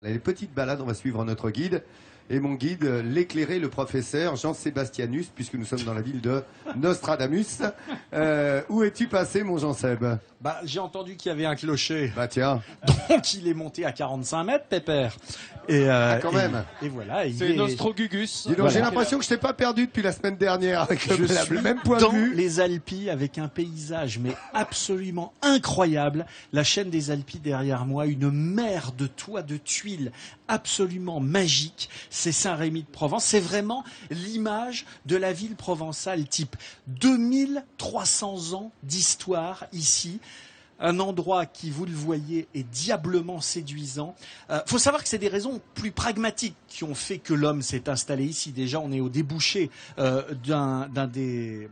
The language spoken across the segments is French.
Les petites balades, on va suivre notre guide. Et mon guide, l'éclairé, le professeur Jean Sébastianus, puisque nous sommes dans la ville de Nostradamus. Où es-tu passé, mon Jean-Seb? Bah, j'ai entendu qu'il y avait un clocher. Bah tiens. Donc il est monté à 45 mètres, Pépère. Et, quand même. Et voilà. C'est Nostrogugus. Dis donc, Voilà. j'ai l'impression que je t'ai pas perdu depuis la semaine dernière avec le même point dans de vue. les Alpilles avec un paysage mais absolument incroyable. La chaîne des Alpilles derrière moi, une mer de toits de tuiles absolument magique. C'est Saint-Rémy de Provence. C'est vraiment l'image de la ville provençale type. 2300 ans d'histoire ici. Un endroit qui, vous le voyez, est diablement séduisant. Faut savoir que c'est des raisons plus pragmatiques qui ont fait que l'homme s'est installé ici. Déjà, on est au débouché d'un des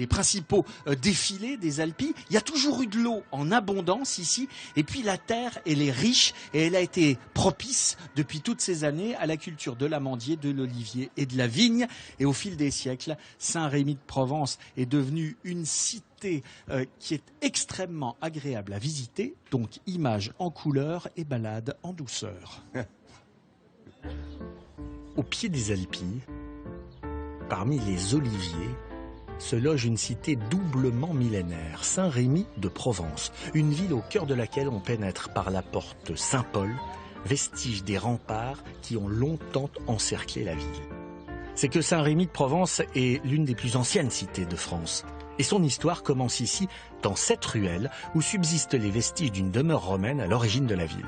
principaux défilés des Alpilles. Il y a toujours eu de l'eau en abondance ici. Et puis la terre, elle est riche et elle a été propice depuis toutes ces années à la culture de l'amandier, de l'olivier et de la vigne. Et au fil des siècles, Saint-Rémy de Provence est devenue une cité qui est extrêmement agréable à visiter, donc images en couleur et balades en douceur. Au pied des Alpilles, parmi les oliviers, se loge une cité doublement millénaire, Saint-Rémy de Provence, une ville au cœur de laquelle on pénètre par la porte Saint-Paul, vestige des remparts qui ont longtemps encerclé la ville. C'est que Saint-Rémy de Provence est l'une des plus anciennes cités de France. Et son histoire commence ici, dans cette ruelle, où subsistent les vestiges d'une demeure romaine à l'origine de la ville.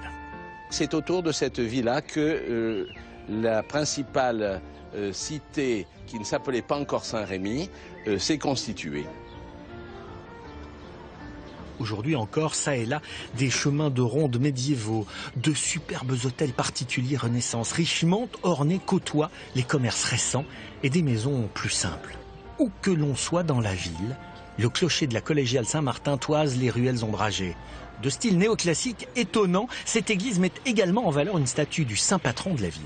C'est autour de cette villa que la principale cité, qui ne s'appelait pas encore Saint-Rémy, s'est constituée. Aujourd'hui encore, ça et là, des chemins de ronde médiévaux, de superbes hôtels particuliers Renaissance, richement ornés côtoient les commerces récents et des maisons plus simples. Où que l'on soit dans la ville, le clocher de la collégiale Saint-Martin toise les ruelles ombragées. De style néoclassique étonnant, cette église met également en valeur une statue du saint patron de la ville.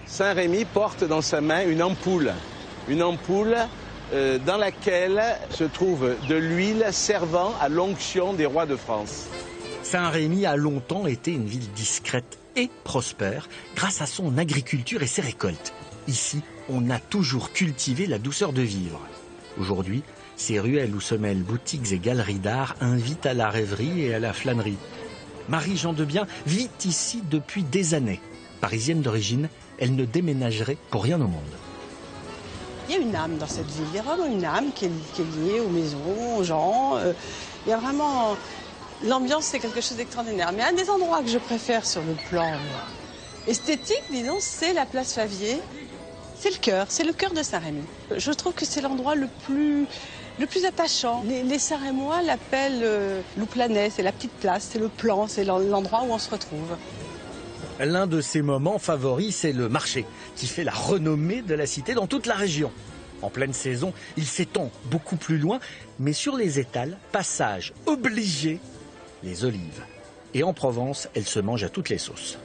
Saint-Rémy porte dans sa main une ampoule dans laquelle se trouve de l'huile servant à l'onction des rois de France. Saint-Rémy a longtemps été une ville discrète et prospère grâce à son agriculture et ses récoltes. Ici, on a toujours cultivé la douceur de vivre. Aujourd'hui, ces ruelles où se mêlent boutiques et galeries d'art invitent à la rêverie et à la flânerie. Marie-Jean Debien vit ici depuis des années. Parisienne d'origine, elle ne déménagerait pour rien au monde. Il y a une âme dans cette ville, il y a vraiment une âme qui est liée aux maisons, aux gens. Il y a vraiment... L'ambiance, c'est quelque chose d'extraordinaire. Mais un des endroits que je préfère sur le plan esthétique, disons, c'est la place Favier. C'est le cœur de Saint-Rémy. Je trouve que c'est l'endroit le plus attachant. Les Saint-Rémois l'appellent Louplanet, c'est la petite place, c'est le plan, c'est l'endroit où on se retrouve. L'un de ses moments favoris, c'est le marché, qui fait la renommée de la cité dans toute la région. En pleine saison, il s'étend beaucoup plus loin, mais sur les étals, passage obligé, les olives. Et en Provence, elles se mangent à toutes les sauces.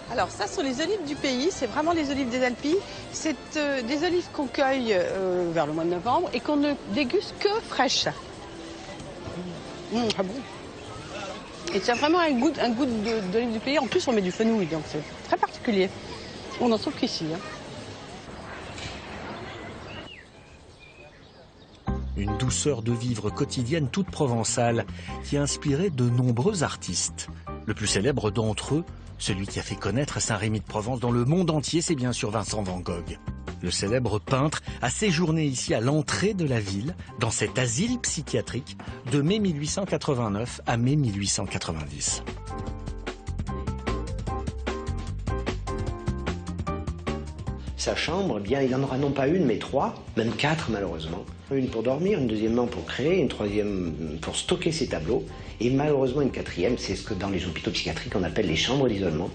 Alors ça, ce sont les olives du pays, c'est vraiment les olives des Alpilles. C'est des olives qu'on cueille vers le mois de novembre et qu'on ne déguste que fraîches. Ah bon. Et ça a vraiment un goût d'olive du pays. En plus, on met du fenouil, donc c'est très particulier. On n'en trouve qu'ici. Une douceur de vivre quotidienne toute provençale qui a inspiré de nombreux artistes. Le plus célèbre d'entre eux, celui qui a fait connaître Saint-Rémy de Provence dans le monde entier, c'est bien sûr Vincent van Gogh. Le célèbre peintre a séjourné ici à l'entrée de la ville, dans cet asile psychiatrique, de mai 1889 à mai 1890. Sa chambre, bien, il en aura non pas une, mais 3, même 4 malheureusement. Une pour dormir, une deuxièmement pour créer, une troisième pour stocker ses tableaux, et malheureusement une quatrième, c'est ce que dans les hôpitaux psychiatriques on appelle les chambres d'isolement,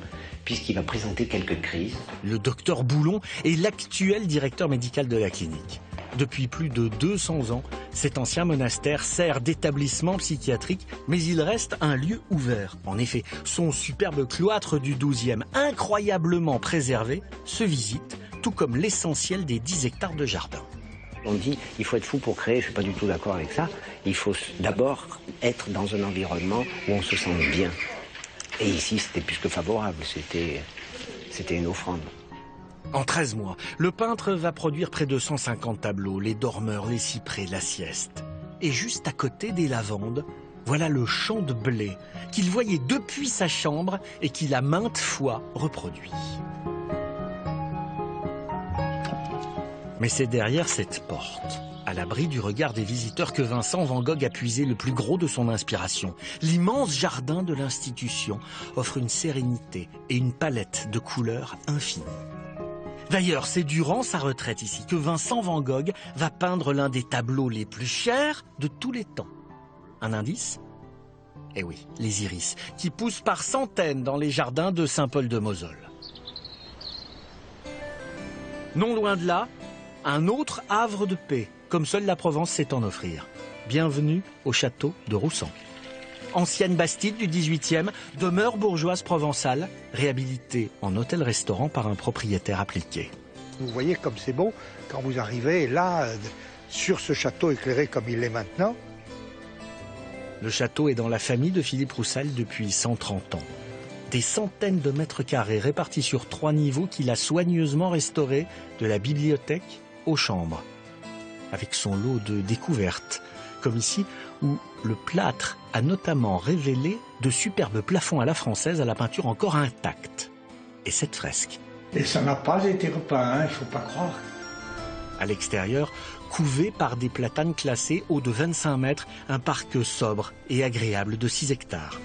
puisqu'il va présenter quelques crises. Le docteur Boulon est l'actuel directeur médical de la clinique. Depuis plus de 200 ans, cet ancien monastère sert d'établissement psychiatrique, mais il reste un lieu ouvert. En effet, son superbe cloître du XIIe, incroyablement préservé, se visite, tout comme l'essentiel des 10 hectares de jardin. On dit il faut être fou pour créer, je ne suis pas du tout d'accord avec ça. Il faut d'abord être dans un environnement où on se sent bien. Et ici, c'était plus que favorable, c'était une offrande. En 13 mois, le peintre va produire près de 150 tableaux, les dormeurs, les cyprès, la sieste. Et juste à côté des lavandes, voilà le champ de blé qu'il voyait depuis sa chambre et qu'il a maintes fois reproduit. Mais c'est derrière cette porte, à l'abri du regard des visiteurs, que Vincent van Gogh a puisé le plus gros de son inspiration. L'immense jardin de l'institution offre une sérénité et une palette de couleurs infinie. D'ailleurs, c'est durant sa retraite ici que Vincent van Gogh va peindre l'un des tableaux les plus chers de tous les temps. Un indice ? Eh oui, les iris, qui poussent par centaines dans les jardins de Saint-Paul-de-Mosole. Non loin de là, un autre havre de paix, comme seule la Provence sait en offrir. Bienvenue au château de Roussan. Ancienne bastide du XVIIIe, demeure bourgeoise provençale, réhabilitée en hôtel-restaurant par un propriétaire appliqué. Vous voyez comme c'est beau quand vous arrivez là, sur ce château éclairé comme il est maintenant. Le château est dans la famille de Philippe Roussel depuis 130 ans. Des centaines de mètres carrés répartis sur 3 niveaux qu'il a soigneusement restaurés, de la bibliothèque aux chambres, avec son lot de découvertes, comme ici où le plâtre a notamment révélé de superbes plafonds à la française à la peinture encore intacte. Et cette fresque. Et ça n'a pas été repeint, il ne faut pas croire. À l'extérieur, couvé par des platanes classés hauts de 25 mètres, un parc sobre et agréable de 6 hectares.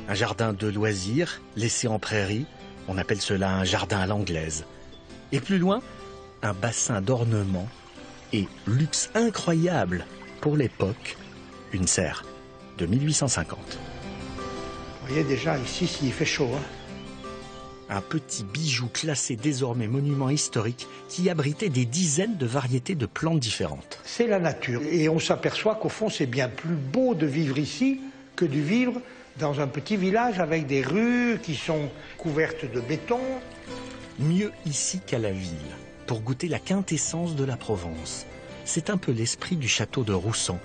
Un jardin de loisirs, laissé en prairie, on appelle cela un jardin à l'anglaise. Et plus loin, un bassin d'ornement et luxe incroyable pour l'époque, une serre de 1850. Vous voyez déjà ici s'il fait chaud. Un petit bijou classé désormais monument historique qui abritait des dizaines de variétés de plantes différentes. C'est la nature et on s'aperçoit qu'au fond c'est bien plus beau de vivre ici que de vivre dans un petit village avec des rues qui sont couvertes de béton. Mieux ici qu'à la ville, pour goûter la quintessence de la Provence. C'est un peu l'esprit du château de Roussan,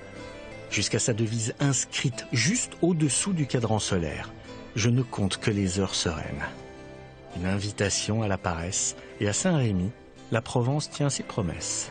jusqu'à sa devise inscrite juste au-dessous du cadran solaire. Je ne compte que les heures sereines. Une invitation à la paresse, et à Saint-Rémy, la Provence tient ses promesses.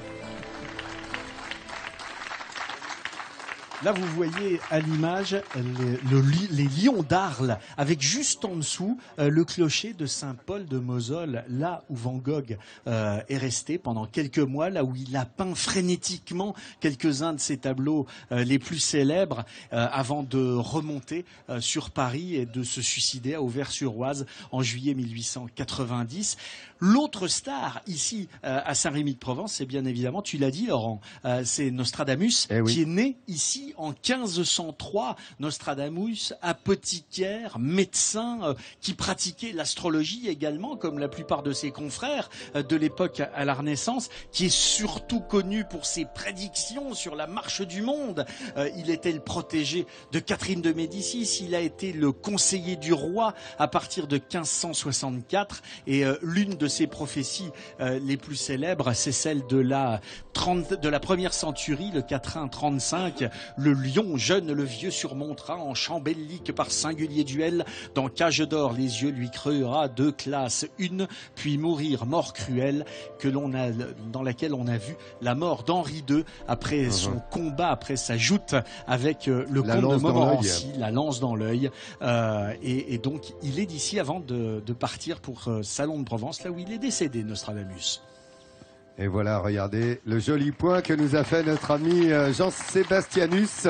Là, vous voyez à l'image les lions d'Arles, avec juste en dessous le clocher de Saint-Paul-de-Mosole, là où Van Gogh est resté pendant quelques mois, là où il a peint frénétiquement quelques-uns de ses tableaux les plus célèbres, avant de remonter sur Paris et de se suicider à Auvers-sur-Oise en juillet 1890. L'autre star ici à Saint-Rémy-de-Provence, c'est bien évidemment, tu l'as dit Laurent, c'est Nostradamus, qui est né ici en 1503. Nostradamus, apothicaire, médecin, qui pratiquait l'astrologie également, comme la plupart de ses confrères de l'époque à la Renaissance, qui est surtout connu pour ses prédictions sur la marche du monde. Il était le protégé de Catherine de Médicis, il a été le conseiller du roi à partir de 1564, et l'une de ses prophéties les plus célèbres, c'est celle de la première centurie, le quatrain 35. Le lion jeune, le vieux surmontera en chambellique par singulier duel. Dans cage d'or, les yeux lui creusera 2 classes, une, puis mourir mort cruelle, dans laquelle on a vu la mort d'Henri II après son combat, après sa joute avec le comte de Montmorency, la lance dans l'œil. Et donc, il est d'ici avant de partir pour Salon de Provence, là où il est décédé, Nostradamus. Et voilà, regardez le joli point que nous a fait notre ami Jean Sébastianus.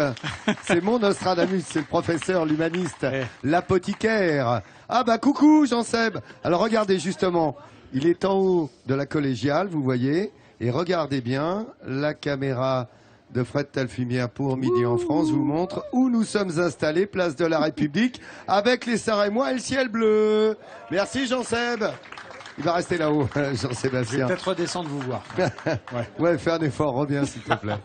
C'est mon Nostradamus, c'est le professeur, l'humaniste, l'apothicaire. Ah bah coucou Jean-Seb. Alors regardez justement, il est en haut de la collégiale, vous voyez. Et regardez bien, la caméra de Fred Talfumière pour Midi en France vous montre où nous sommes installés, place de la République, avec les Sarémois et le ciel bleu. Merci Jean-Seb. Il va rester là-haut, Jean-Sébastien. Je vais peut-être redescendre vous voir. Ouais, fais un effort, reviens s'il te plaît.